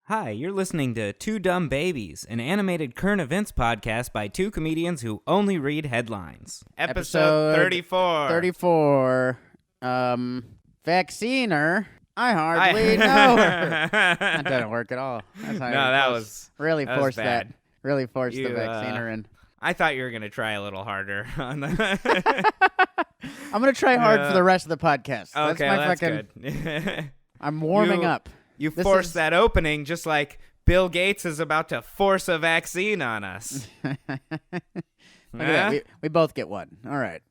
Hi, you're listening to Two Dumb Babies, an animated current events podcast by two comedians who only read headlines. Episode 34. 34. Vacciner. I hardly know her. That doesn't work at all. That's how that was really that forced was bad. that. Really forced the vacciner in. I thought you were going to try a little harder on the I'm going to try hard for the rest of the podcast. Okay, that's good. I'm warming up. You forced that opening just like Bill Gates is about to force a vaccine on us. Look at that. We both get one. All right.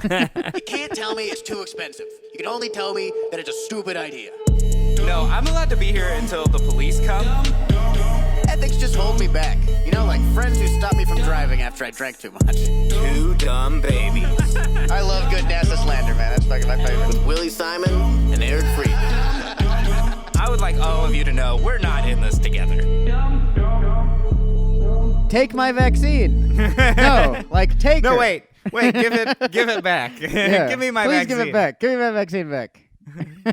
You can't tell me it's too expensive. You can only tell me that it's a stupid idea. No, I'm allowed to be here until the police come. Ethics just hold me back. You know, like friends who stop me from driving after I drank too much. Two dumb babies. I love good NASA slander, man. That's fucking my favorite. With Willie Simon and Eric Freedman. I would like all of you to know we're not in this together. Take my vaccine. No, like take No, her. wait, give it back. Yeah. Give me my Please vaccine. give it back. Give me my vaccine back.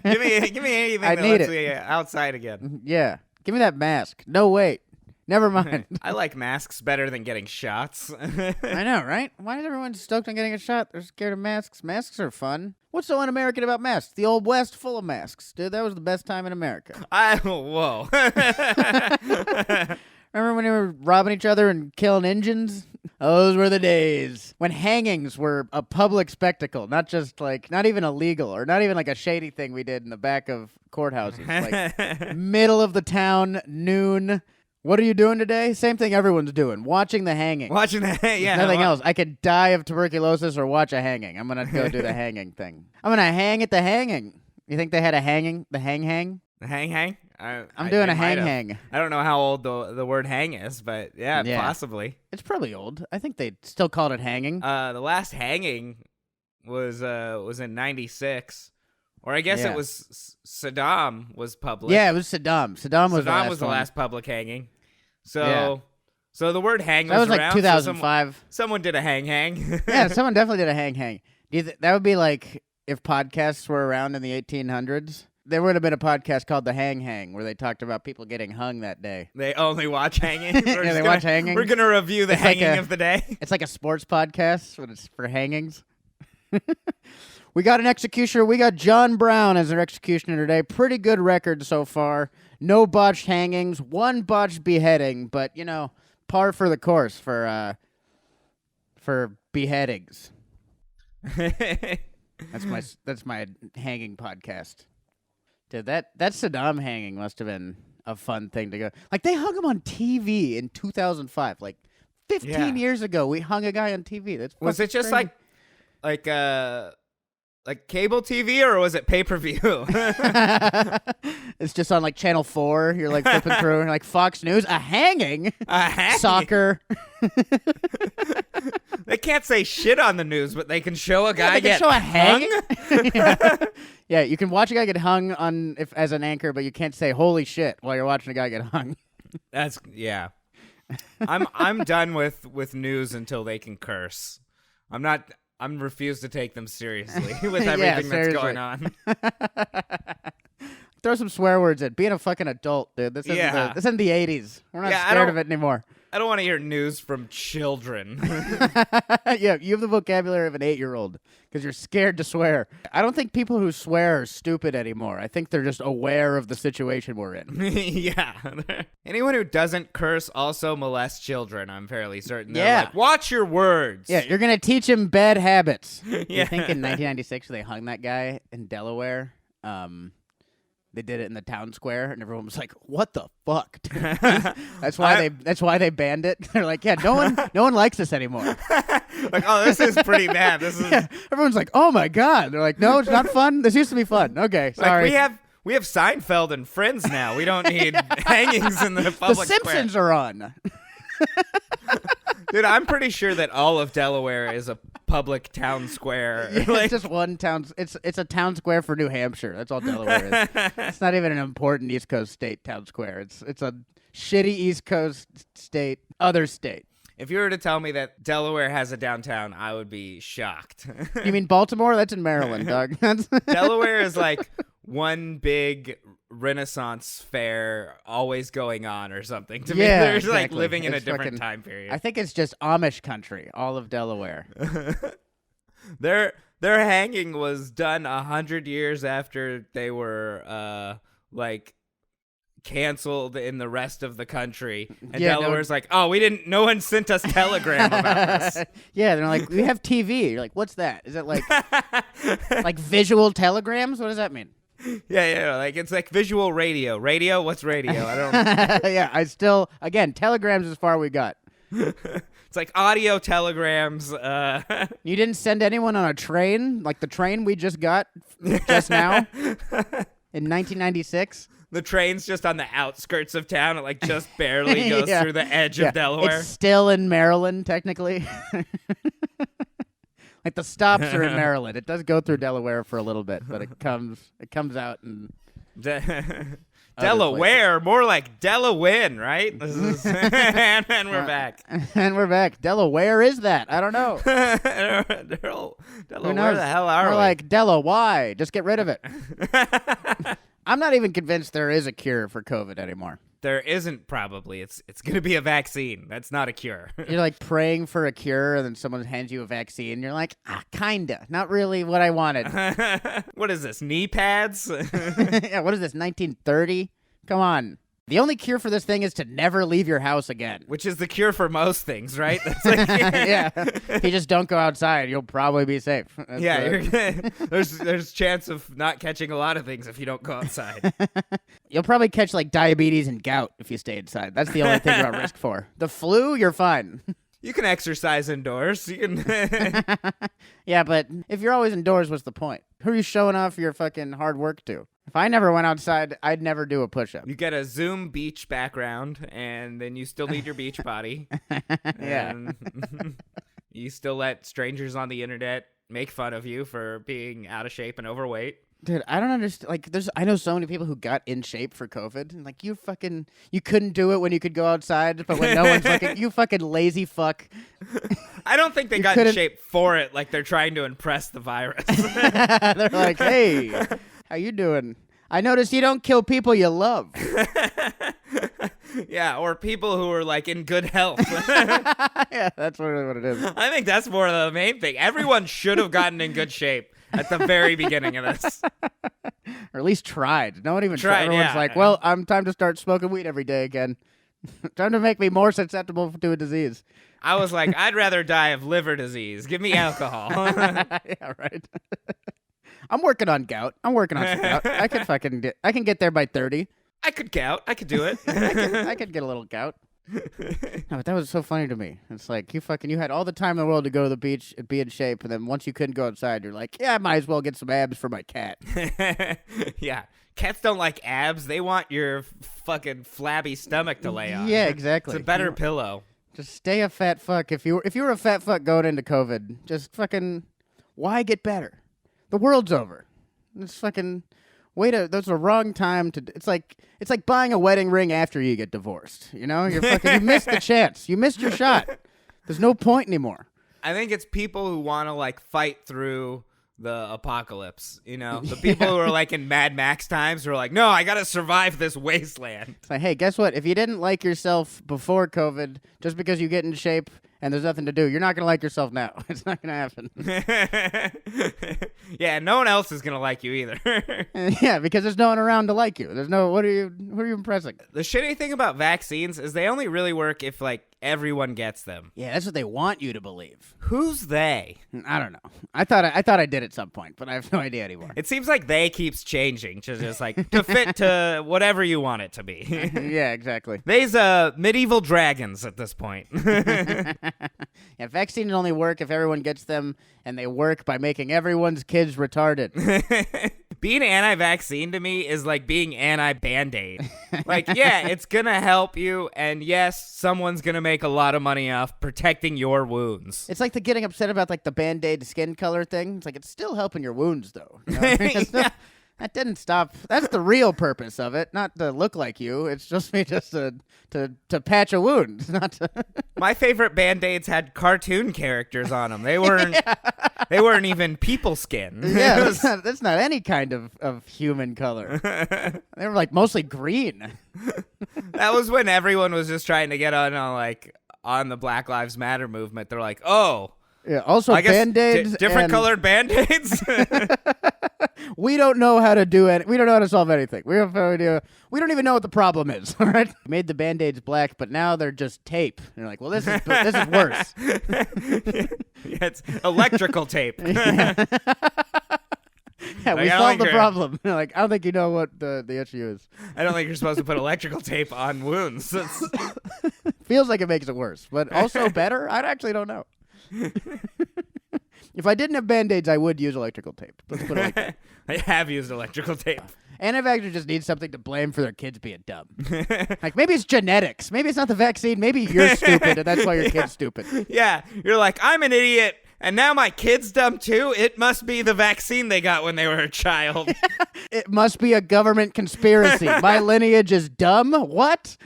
give me anything I that need lets it. me outside again. Yeah. Give me that mask. No, wait. Never mind. I like masks better than getting shots. I know, right? Why is everyone stoked on getting a shot? They're scared of masks. Masks are fun. What's so un-American about masks? The Old West full of masks. Dude, that was the best time in America. Whoa. Remember when they were robbing each other and killing Injuns? Those were the days when hangings were a public spectacle, not just like, not even illegal or not even like a shady thing we did in the back of courthouses. Like middle of the town, noon. What are you doing today? Same thing everyone's doing. Watching the hanging. Watching that, yeah. Nothing else. I could die of tuberculosis or watch a hanging. I'm going to go do the hanging thing. I'm going to hang at the hanging. You think they had a hanging? The hang? The hang? I'm doing a hang. I don't know how old the word hang is, but yeah, possibly. It's probably old. I think they still called it hanging. The last hanging was in 96. Or I guess it was Saddam was public. Yeah, it was Saddam. Saddam was the last public hanging. So the word hang that was around, like 2005. So someone did a hang. Yeah, someone definitely did a hang. Do you that would be like if podcasts were around in the 1800s. There would have been a podcast called The Hang, where they talked about people getting hung that day. They only watch hanging. They watch hanging. We're gonna review the hanging of the day. It's like a sports podcast, but it's for hangings. We got an executioner. We got John Brown as our executioner today. Pretty good record so far. No botched hangings, one botched beheading, but you know, par for the course for beheadings. That's my hanging podcast. Dude, that Saddam hanging must have been a fun thing to go. Like they hung him on TV in 2005, like 15 years ago. We hung a guy on TV. That's was it just crazy. like cable TV or was it pay-per-view? It's just on like Channel 4. You're like flipping through and like Fox News, a hanging. Soccer. They can't say shit on the news, but they can show a guy get hung? a hanging. Yeah, you can watch a guy get hung on as an anchor, but you can't say holy shit while you're watching a guy get hung. That's I'm done with news until they can curse. I'm refused to take them seriously with everything that's going on. Throw some swear words in. Being a fucking adult, dude. This isn't the 80s. We're not scared of it anymore. I don't want to hear news from children. Yeah, you have the vocabulary of an 8-year-old because you're scared to swear. I don't think people who swear are stupid anymore. I think they're just aware of the situation we're in. Yeah. Anyone who doesn't curse also molests children, I'm fairly certain. They're like, watch your words. Yeah, you're going to teach him bad habits. Yeah. You think in 1996 they hung that guy in Delaware? They did it in the town square, and everyone was like, "What the fuck?" That's why they banned it. They're like, "Yeah, no one likes this anymore." Like, oh, this is pretty bad. This is. Yeah. Everyone's like, "Oh my god!" They're like, "No, it's not fun. This used to be fun." Okay, sorry. Like we have Seinfeld and Friends now. We don't need hangings in the public The Simpsons square. are on. Dude, I'm pretty sure that all of Delaware is a public town square. Yeah, it's just one town. It's a town square for New Hampshire. That's all Delaware is. It's not even an important East Coast state town square. It's a shitty East Coast state, other state. If you were to tell me that Delaware has a downtown, I would be shocked. You mean Baltimore? That's in Maryland, dog. Delaware is like one big Renaissance fair always going on or something. To me, Yeah, they're exactly. like living in a It's different fucking- time period. I think it's just Amish country, all of Delaware. Their hanging was done 100 years after they were like canceled in the rest of the country, and Yeah, Delaware's like, oh, no one sent us telegram about this. Yeah, they're like, we have TV. You're like, what's that? Is it like like visual telegrams? What does that mean? Yeah, like it's like visual radio. Radio? What's radio? I don't. Yeah, I still, again, telegrams as far we got. It's like audio telegrams. You didn't send anyone on a train, like the train we just got just now in 1996? The train's just on the outskirts of town. It like just barely goes Yeah. through the edge Yeah, of Delaware. It's still in Maryland, technically. Like the stops are in Maryland. It does go through Delaware for a little bit, but it comes out and Delaware, more like Delaware, right? This is, and we're back. and we're back. Delaware is that? I don't know. Delaware, where the hell are We're we? like Delaware. Just get rid of it. I'm not even convinced there is a cure for COVID anymore. There isn't probably. It's going to be a vaccine. That's not a cure. You're like praying for a cure, and then someone hands you a vaccine. And you're like, kinda, not really what I wanted. What is this? Knee pads? Yeah, what is this? 1930? Come on. The only cure for this thing is to never leave your house again. Which is the cure for most things, right? That's like, Yeah, if you just don't go outside, you'll probably be safe. That's there's chance of not catching a lot of things if you don't go outside. You'll probably catch like diabetes and gout if you stay inside. That's the only thing you're at risk for. The flu, you're fine. You can exercise indoors. You can. Yeah, but if you're always indoors, what's the point? Who are you showing off your fucking hard work to? If I never went outside, I'd never do a push-up. You get a Zoom beach background, and then you still need your beach body. Yeah. And you still let strangers on the internet make fun of you for being out of shape and overweight. Dude, I don't understand. Like, I know so many people who got in shape for COVID. And like, you couldn't do it when you could go outside, but when no one's fucking, you fucking lazy fuck. I don't think they got in shape for it. Like they're trying to impress the virus. They're like, hey, how you doing? I noticed you don't kill people you love. Yeah, or people who are like in good health. Yeah, that's really what it is. I think that's more the main thing. Everyone should have gotten in good shape at the very beginning of this. Or at least tried. No one even tried. Everyone's yeah. like, well, I'm time to start smoking weed every day again. Time to make me more susceptible to a disease. I was like, I'd rather die of liver disease. Give me alcohol. Yeah, right. I'm working on gout. I'm working on some gout. I can get there by 30. I could gout. I could do it. I could get a little gout. No, but that was so funny to me. It's like you had all the time in the world to go to the beach and be in shape, and then once you couldn't go outside, you're like, yeah, I might as well get some abs for my cat. Yeah. Cats don't like abs. They want your fucking flabby stomach to lay on. Yeah, exactly. It's a better pillow. Just stay a fat fuck. If you were a fat fuck going into COVID, just fucking why get better? The world's over. It's fucking that's the wrong time to. It's like buying a wedding ring after you get divorced. You know, you missed the chance. You missed your shot. There's no point anymore. I think it's people who want to like fight through the apocalypse. You know, the people who are like in Mad Max times who are like, no, I gotta survive this wasteland. It's like, hey, guess what? If you didn't like yourself before COVID, just because you get in shape and there's nothing to do, you're not gonna like yourself now. It's not gonna happen. Yeah, no one else is gonna like you either. Yeah, because there's no one around to like you. There's no. What are you impressing? The shitty thing about vaccines is they only really work if like everyone gets them. Yeah, that's what they want you to believe. Who's they? I don't know. I thought I did at some point, but I have no idea anymore. It seems like they keeps changing to just like to fit to whatever you want it to be. Yeah, exactly. They's medieval dragons at this point. Yeah, vaccines only work if everyone gets them, and they work by making everyone's kids retarded. Being anti-vaccine to me is like being anti-Band-Aid. Like, yeah, it's gonna help you, and yes, someone's gonna make a lot of money off protecting your wounds. It's like the getting upset about like the Band-Aid skin color thing. It's like it's still helping your wounds though. You know? Yeah. That didn't stop. That's the real purpose of it, not to look like you. It's just me just to patch a wound, not to. My favorite Band-Aids had cartoon characters on them. They weren't. They weren't even people skin. Yeah, that's not any kind of human color. They were like mostly green. That was when everyone was just trying to get on the Black Lives Matter movement. They're like, oh. Yeah. Also, I guess Band-Aids. Different and colored Band-Aids. we don't know how to do it. We don't know how to solve anything. We have no idea. We don't even know what the problem is. All right. We made the Band-Aids black, but now they're just tape. And you're like, well, this is worse. Yeah, it's electrical tape. Yeah, Like, we I don't solved think the you're- problem. Like, I don't think you know what the issue is. I don't think you're supposed to put electrical tape on wounds. Feels like it makes it worse, but also better. I actually don't know. If I didn't have Band-Aids, I would use electrical tape. Let's put it like that. I have used electrical tape. Anti-vaxxers just need something to blame for their kids being dumb. Like, maybe it's genetics. Maybe it's not the vaccine. Maybe you're stupid, and that's why your kid's stupid. Yeah, you're like, I'm an idiot, and now my kid's dumb too. It must be the vaccine they got when they were a child. It must be a government conspiracy. My lineage is dumb? What?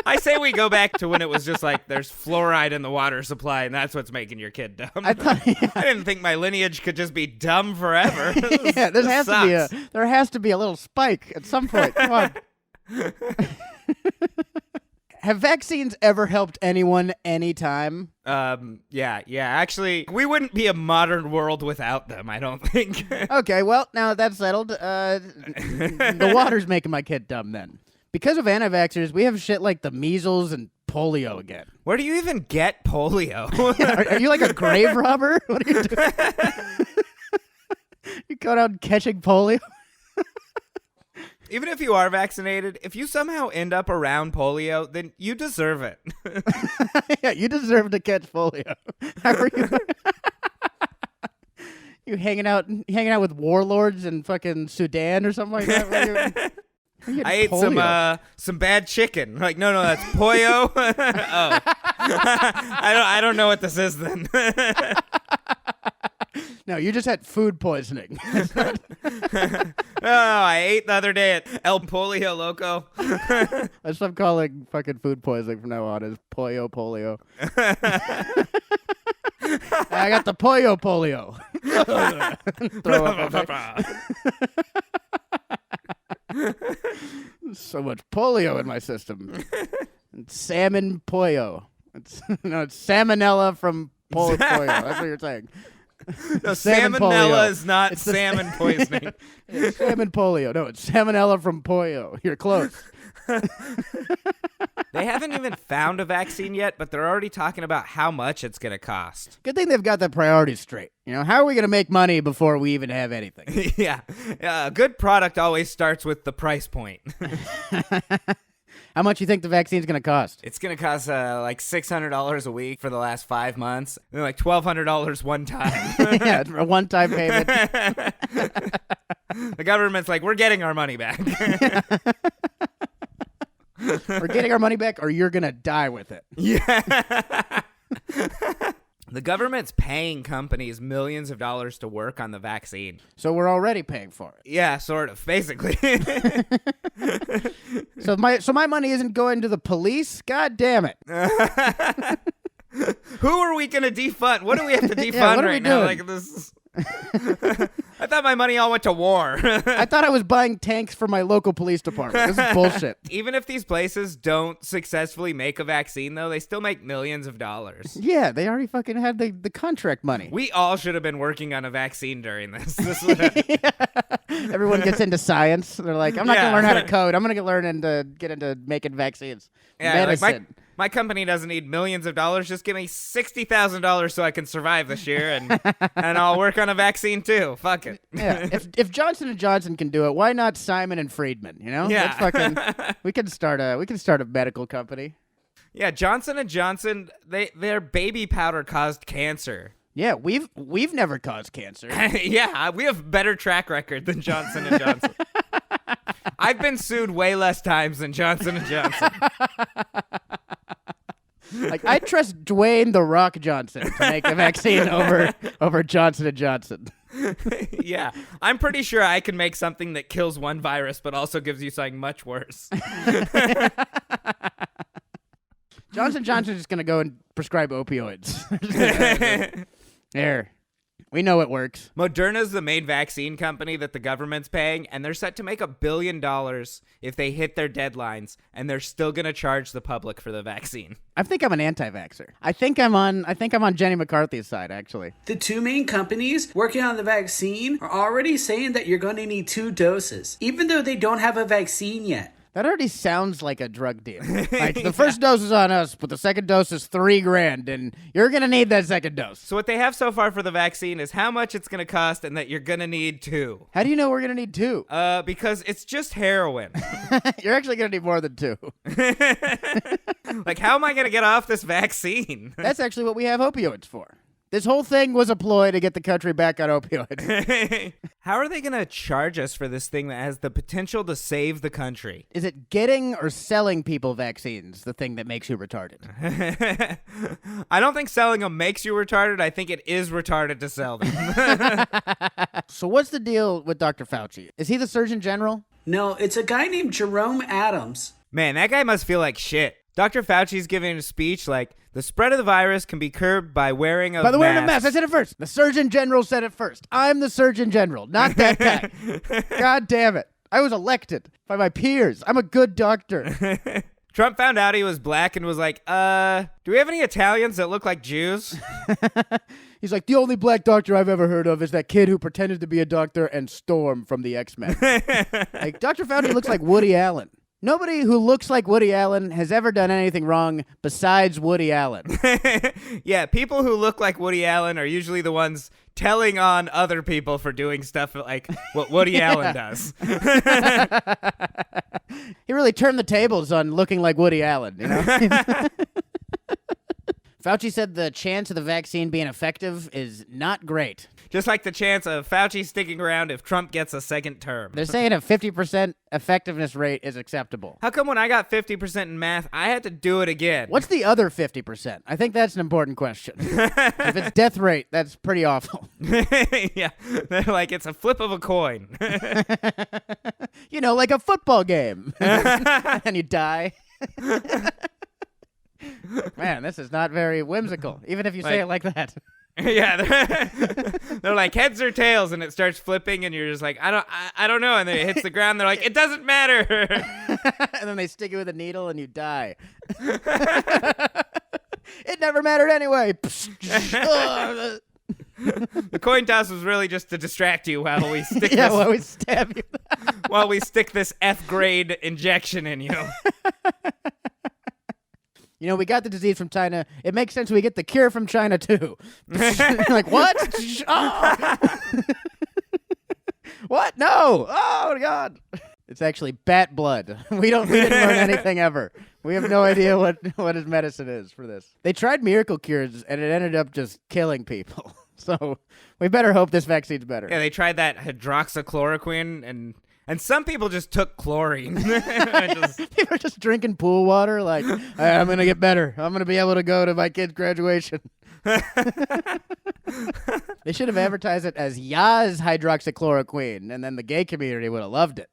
I say we go back to when it was just like there's fluoride in the water supply, and that's what's making your kid dumb. I thought, I didn't think my lineage could just be dumb forever. yeah, there has to be a little spike at some point. Come on. Have vaccines ever helped anyone anytime? Yeah. Actually, we wouldn't be a modern world without them, I don't think. Okay, well, now that's settled. The water's making my kid dumb then. Because of anti-vaxxers, we have shit like the measles and polio again. Where do you even get polio? Are you like a grave robber? What are you doing? You going out catching polio? Even if you are vaccinated, if you somehow end up around polio, then you deserve it. Yeah, you deserve to catch polio. How are you? You hanging out with warlords in fucking Sudan or something like that? I ate some bad chicken. Like, no, that's pollo. Oh, I don't know what this is then. No, you just had food poisoning. Oh, I ate the other day at El Polio Loco. That's what I'm calling fucking food poisoning from now on is polio. I got the polio. Throw up. So much polio in my system. It's salmon pollo. It's salmonella from polio. That's what you're saying. No, Salmon salmonella polio. is not It's the salmon poisoning. It's salmon polio. No, it's salmonella from polio. You're close. They haven't even found a vaccine yet, but they're already talking about how much it's going to cost. Good thing they've got the priorities straight. You know, how are we going to make money before we even have anything? Yeah. A good product always starts with the price point. How much you think the vaccine's going to cost? It's going to cost like $600 a week for the last 5 months, and then like $1,200 one time. Yeah, a one-time payment. The government's like, we're getting our money back. We're getting our money back or you're going to die with it. Yeah. The government's paying companies millions of dollars to work on the vaccine. So we're already paying for it. Yeah, sort of, basically. So my money isn't going to the police? God damn it. Who are we going to defund? What do we have to defund Yeah, what are we right now? doing? Like this. I thought my money all went to war. I thought I was buying tanks for my local police department. This is bullshit. Even if these places don't successfully make a vaccine, though, they still make millions of dollars. Yeah, they already fucking had the contract money. We all should have been working on a vaccine during this. This would have... Everyone gets into science. They're like, I'm not going to learn how to code. I'm going to get into making vaccines. Yeah, Medicine. like my company doesn't need millions of dollars. Just give me $60,000 so I can survive this year, and I'll work on a vaccine too. Fuck it. Yeah, if Johnson & Johnson can do it, why not Simon and Freedman? You know, Yeah. That's fucking. We can start a medical company. Yeah, Johnson & Johnson, their baby powder caused cancer. Yeah, we've never caused cancer. Yeah, we have better track record than Johnson & Johnson. I've been sued way less times than Johnson & Johnson. Like, I trust Dwayne the Rock Johnson to make a vaccine over Johnson & Johnson. Yeah, I'm pretty sure I can make something that kills one virus, but also gives you something much worse. Johnson Johnson's just going to go and prescribe opioids. There. We know it works. Moderna's the main vaccine company that the government's paying, and they're set to make $1 billion if they hit their deadlines, and they're still going to charge the public for the vaccine. I think I'm an anti-vaxxer. I think I'm on Jenny McCarthy's side, actually. The two main companies working on the vaccine are already saying that you're going to need 2 doses, even though they don't have a vaccine yet. That already sounds like a drug deal. Like, the first dose is on us, but the second dose is $3,000, and you're going to need that second dose. So what they have so far for the vaccine is how much it's going to cost and that you're going to need 2. How do you know we're going to need 2? Because it's just heroin. You're actually going to need more than 2. Like, how am I going to get off this vaccine? That's actually what we have opioids for. This whole thing was a ploy to get the country back on opioids. How are they going to charge us for this thing that has the potential to save the country? Is it getting or selling people vaccines the thing that makes you retarded? I don't think selling them makes you retarded. I think it is retarded to sell them. So what's the deal with Dr. Fauci? Is he the Surgeon General? No, it's a guy named Jerome Adams. Man, that guy must feel like shit. Dr. Fauci's giving a speech like, the spread of the virus can be curbed by wearing a mask. By the wearing a mask. I said it first. The Surgeon General said it first. I'm the Surgeon General, not that guy. God damn it. I was elected by my peers. I'm a good doctor. Trump found out he was black and was like, do we have any Italians that look like Jews? He's like, the only black doctor I've ever heard of is that kid who pretended to be a doctor and Storm from the X-Men. Like, Dr. Fauci looks like Woody Allen. Nobody who looks like Woody Allen has ever done anything wrong besides Woody Allen. Yeah, people who look like Woody Allen are usually the ones telling on other people for doing stuff like what Woody Allen does. He really turned the tables on looking like Woody Allen, you know? Fauci said the chance of the vaccine being effective is not great. Just like the chance of Fauci sticking around if Trump gets a second term. They're saying a 50% effectiveness rate is acceptable. How come when I got 50% in math, I had to do it again? What's the other 50%? I think that's an important question. If it's death rate, that's pretty awful. Yeah, they're like, it's a flip of a coin. You know, like a football game. And you die. Man, this is not very whimsical, even if you say it like that. Yeah, they're like heads or tails, and it starts flipping, and you're just like, I don't know, and then it hits the ground. They're like, it doesn't matter. And then they stick you with a needle, and you die. It never mattered anyway. The coin toss was really just to distract you while we stick Yeah, while we stab you. while we stick this F-grade injection in you. You know, we got the disease from China. It makes sense we get the cure from China, too. Like, what? Oh. What? No. Oh, God. It's actually bat blood. We didn't learn anything ever. We have no idea what his medicine is for this. They tried miracle cures, and it ended up just killing people. So we better hope this vaccine's better. Yeah, they tried that hydroxychloroquine, and some people just took chlorine. People are just drinking pool water like, I'm going to get better. I'm going to be able to go to my kid's graduation. They should have advertised it as Yaz hydroxychloroquine, and then the gay community would have loved it.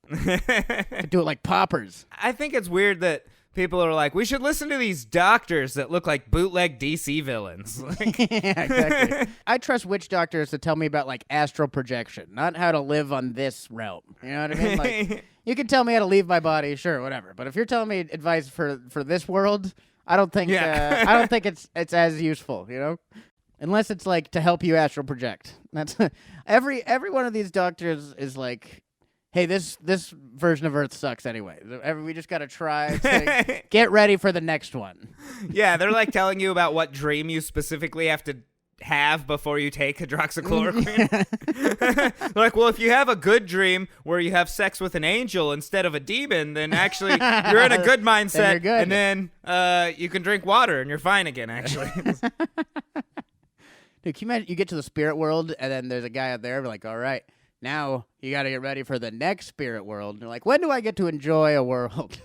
Could do it like poppers. I think it's weird that people are like, we should listen to these doctors that look like bootleg DC villains. Like, Yeah, exactly. I trust witch doctors to tell me about like astral projection, not how to live on this realm. You know what I mean? Like, you can tell me how to leave my body, sure, whatever. But if you're telling me advice for this world, I don't think I don't think it's as useful. You know, unless it's like to help you astral project. That's every one of these doctors is like, hey, this version of Earth sucks anyway. We just got to try to get ready for the next one. Yeah, they're like telling you about what dream you specifically have to have before you take hydroxychloroquine. They're like, well, if you have a good dream where you have sex with an angel instead of a demon, then actually you're in a good mindset, Then you're good. and then you can drink water and you're fine again, actually. Dude, can you imagine you get to the spirit world and then there's a guy out there like, all right, now you got to get ready for the next spirit world. And you're like, when do I get to enjoy a world?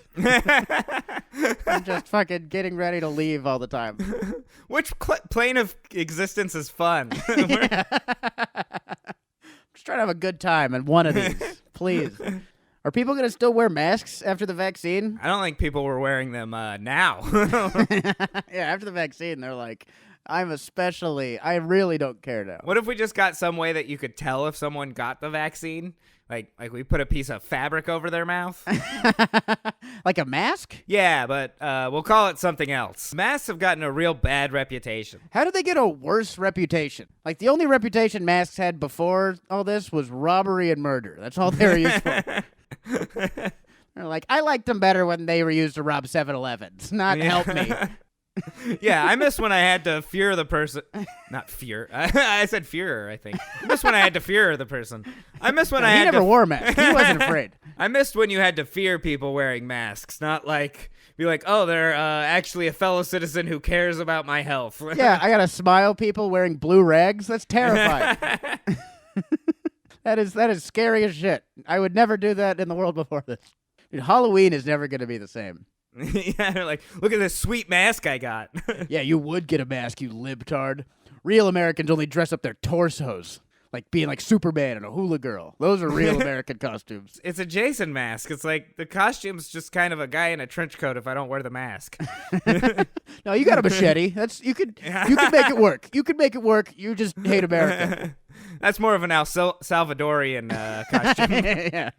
I'm just fucking getting ready to leave all the time. Which plane of existence is fun? Just trying to have a good time in one of these, please. Are people going to still wear masks after the vaccine? I don't think people were wearing them now. Yeah, after the vaccine, they're like, I really don't care now. What if we just got some way that you could tell if someone got the vaccine? Like we put a piece of fabric over their mouth? Like a mask? Yeah, but we'll call it something else. Masks have gotten a real bad reputation. How did they get a worse reputation? Like, the only reputation masks had before all this was robbery and murder. That's all they were used for. They're like, I liked them better when they were used to rob 7-Elevens, not help me. Yeah, I miss when I had to fear the person. Not fear. I said fear, I think. I miss when I had to fear the person. I miss when I He had never to... wore a mask. He wasn't afraid. I missed when you had to fear people wearing masks, not like be like, oh, they're actually a fellow citizen who cares about my health. Yeah, I gotta smile people wearing blue rags. That's terrifying. That is scary as shit. I would never do that in the world before this. Dude, Halloween is never gonna be the same. Yeah, they're like, look at this sweet mask I got. Yeah, you would get a mask, you libtard. Real Americans only dress up their torsos. Like being like Superman and a hula girl. Those are real American costumes. It's a Jason mask. It's like the costume's just kind of a guy in a trench coat if I don't wear the mask. No, you got a machete. You could make it work. You could make it work. You just hate America. That's more of an Salvadorian costume. Yeah.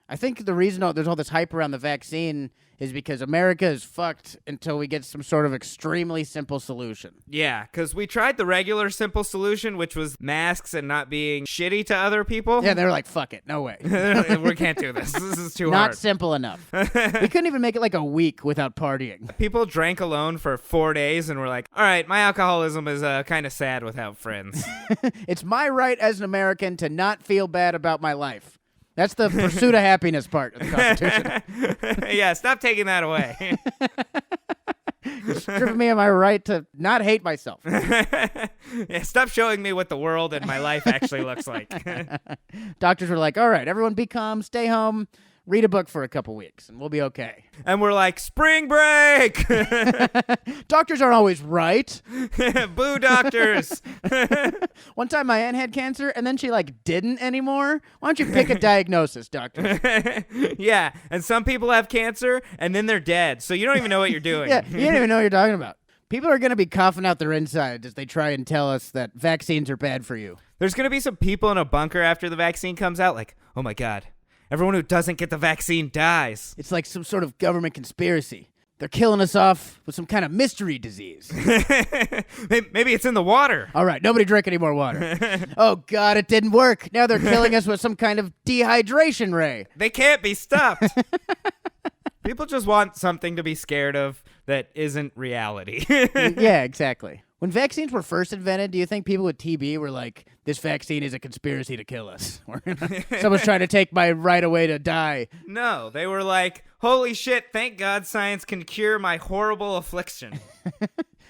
I think the reason there's all this hype around the vaccine is because America is fucked until we get some sort of extremely simple solution. Yeah, because we tried the regular simple solution, which was masks and not being shitty to other people. Yeah, they were like, fuck it, no way. We can't do this. This is too hard. Not simple enough. We couldn't even make it like a week without partying. People drank alone for 4 days and were like, all right, my alcoholism is kind of sad without friends. It's my right as an American to not feel bad about my life. That's the pursuit of happiness part of the Constitution. Yeah, stop taking that away. You're stripping me of my right to not hate myself. Yeah, stop showing me what the world and my life actually looks like. Doctors were like, all right, everyone be calm, stay home, read a book for a couple weeks, and we'll be okay. And we're like, spring break! Doctors aren't always right. Boo doctors! One time my aunt had cancer, and then she, didn't anymore. Why don't you pick a diagnosis, doctor? Yeah, and some people have cancer, and then they're dead, so you don't even know what you're doing. Yeah, you don't even know what you're talking about. People are going to be coughing out their insides as they try and tell us that vaccines are bad for you. There's going to be some people in a bunker after the vaccine comes out like, oh my God, everyone who doesn't get the vaccine dies. It's like some sort of government conspiracy. They're killing us off with some kind of mystery disease. Maybe it's in the water. All right, nobody drink any more water. Oh, God, it didn't work. Now they're killing us with some kind of dehydration ray. They can't be stopped. People just want something to be scared of that isn't reality. Yeah, exactly. When vaccines were first invented, do you think people with TB were like, this vaccine is a conspiracy to kill us? Someone's trying to take my right away to die. No, they were like, holy shit, thank God science can cure my horrible affliction.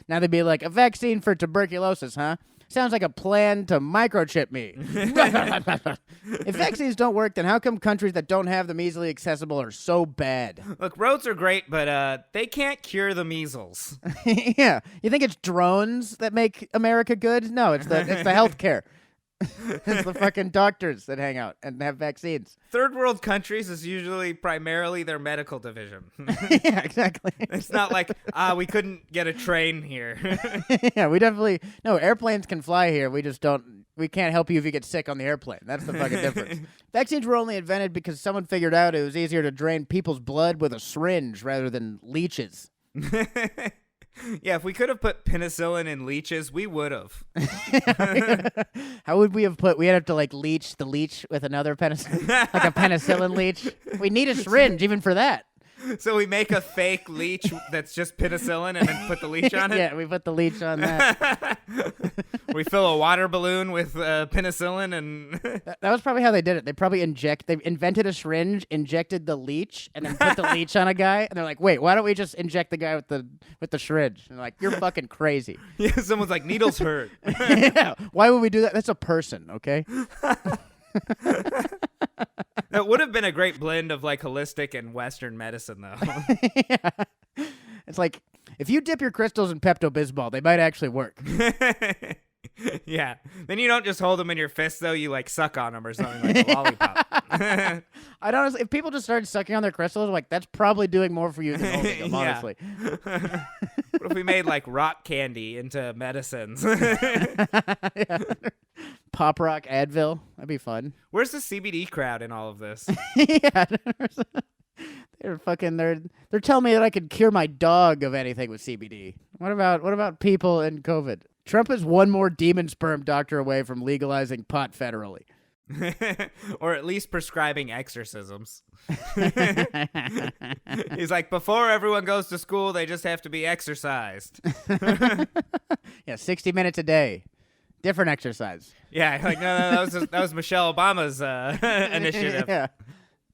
Now they'd be like, a vaccine for tuberculosis, huh? Sounds like a plan to microchip me. If vaccines don't work, then how come countries that don't have them easily accessible are so bad? Look, roads are great, but they can't cure the measles. Yeah. You think it's drones that make America good? No, it's the healthcare. It's the fucking doctors that hang out and have vaccines. Third world countries is usually primarily their medical division. Yeah, exactly. It's not like, we couldn't get a train here. Yeah, no, airplanes can fly here. We can't help you if you get sick on the airplane. That's the fucking difference. Vaccines were only invented because someone figured out it was easier to drain people's blood with a syringe rather than leeches. Yeah, if we could have put penicillin in leeches, we would have. How would we have we'd have to leech the leech with another penicillin, like a penicillin leech. We need a syringe even for that. So we make a fake leech that's just penicillin and then put the leech on it? Yeah, we put the leech on that. We fill a water balloon with penicillin and... That was probably how they did it. They invented a syringe, injected the leech, and then put the leech on a guy. And they're like, wait, why don't we just inject the guy with the syringe? And they're like, you're fucking crazy. Yeah, someone's like, needles hurt. Yeah, why would we do that? That's a person, okay? That would have been a great blend of holistic and Western medicine, though. Yeah. It's like, if you dip your crystals in Pepto-Bismol, they might actually work. Yeah. Then you don't just hold them in your fist, though. You, like, suck on them or something like a lollipop. I'd honestly, if people just started sucking on their crystals, like, that's probably doing more for you than holding them, Yeah. honestly. What if we made, like, rock candy into medicines? Yeah. Pop rock Advil. That'd be fun. Where's the CBD crowd in all of this? Yeah. They're telling me that I could cure my dog of anything with CBD. What about people in COVID? Trump is one more demon sperm doctor away from legalizing pot federally. Or at least prescribing exorcisms. He's like, before everyone goes to school, they just have to be exercised. Yeah, 60 minutes a day. Different exercise. Yeah, like no, that was Michelle Obama's initiative. Yeah.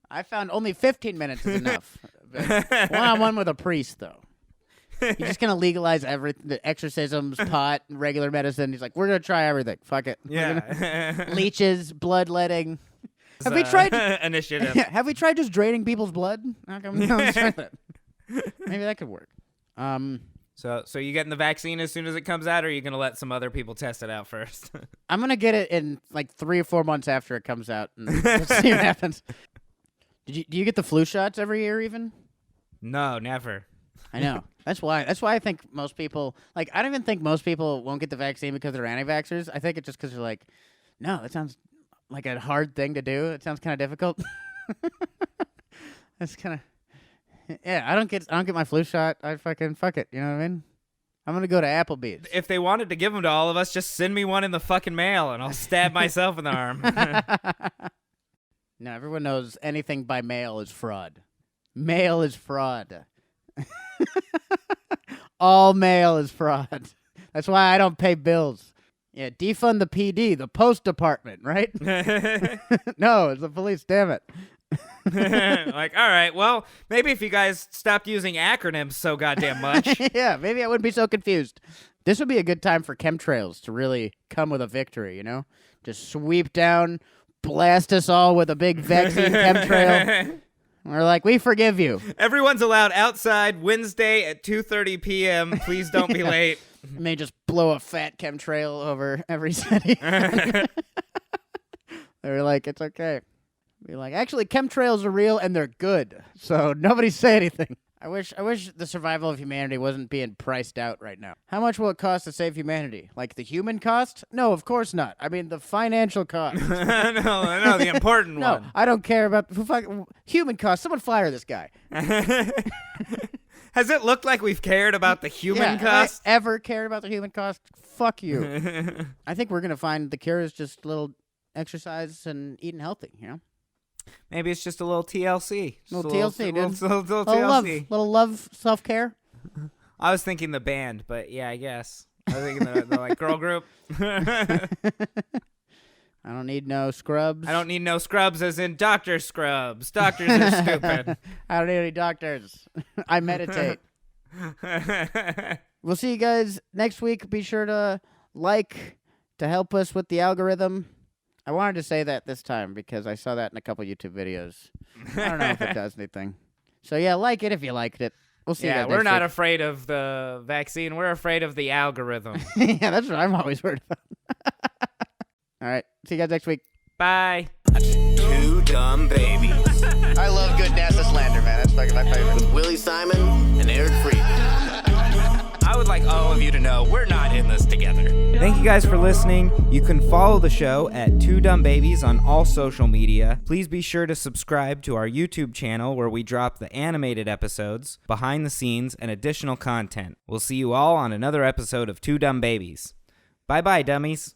I found only 15 minutes is enough. One-on-one with a priest, though. You're just going to legalize everything, the exorcisms, pot, regular medicine. He's like, we're going to try everything. Fuck it. Yeah. Leeches, bloodletting. Have we tried initiative? Yeah, have we tried just draining people's blood? How come we don't try that? Maybe that could work. So you getting the vaccine as soon as it comes out, or are you going to let some other people test it out first? I'm going to get it in like 3 or 4 months after it comes out, and we'll see what happens. Do you get the flu shots every year even? No, never. I know. That's why I think most people, like, I don't even think most people won't get the vaccine because they're anti-vaxxers. I think it's just because they're like, no, that sounds like a hard thing to do. It sounds kind of difficult. That's kind of, yeah, I don't get my flu shot. I fucking fuck it. You know what I mean? I'm going to go to Applebee's. If they wanted to give them to all of us, just send me one in the fucking mail, and I'll stab myself in the arm. No, everyone knows anything by mail is fraud. Mail is fraud. All mail is fraud. That's why I don't pay bills. Yeah, defund the PD, the post department, right? No, it's the police, damn it. Like, all right, well, maybe if you guys stopped using acronyms so goddamn much. Yeah, maybe I wouldn't be so confused. This would be a good time for chemtrails to really come with a victory, you know? Just sweep down, blast us all with a big vaccine chemtrail. We're like, we forgive you. Everyone's allowed outside Wednesday at 2:30 p.m. Please don't be late. And they just blow a fat chemtrail over every city. They're like, it's okay. Be like, actually, chemtrails are real and they're good. So nobody say anything. I wish the survival of humanity wasn't being priced out right now. How much will it cost to save humanity? Like the human cost? No, of course not. I mean the financial cost. no, the important No, one. I don't care about human cost. Someone fire this guy. Has it looked like we've cared about the human cost? Have I ever cared about the human cost? Fuck you. I think we're gonna find the cure is just a little exercise and eating healthy. You know. Maybe it's just a little TLC. Little TLC, dude. Little TLC. Little love, self-care. I was thinking the band, but yeah, I guess. I was thinking the like girl group. I don't need no scrubs. I don't need no scrubs as in doctor scrubs. Doctors are stupid. I don't need any doctors. I meditate. We'll see you guys next week. Be sure to like to help us with the algorithm. I wanted to say that this time because I saw that in a couple YouTube videos. I don't know if it does anything. So yeah, like it if you liked it. We'll see you guys next we're not week. afraid of the vaccine. We're afraid of the algorithm. Yeah, that's what I'm always worried about. All right. See you guys next week. Bye. Two dumb babies. I love good NASA slander, man. That's fucking my favorite. With Willie Simon and Eric Freedman. I would like all of you to know we're not in this together. Thank you guys for listening. You can follow the show at Two Dumb Babies on all social media. Please be sure to subscribe to our YouTube channel where we drop the animated episodes, behind the scenes, and additional content. We'll see you all on another episode of Two Dumb Babies. Bye-bye, dummies.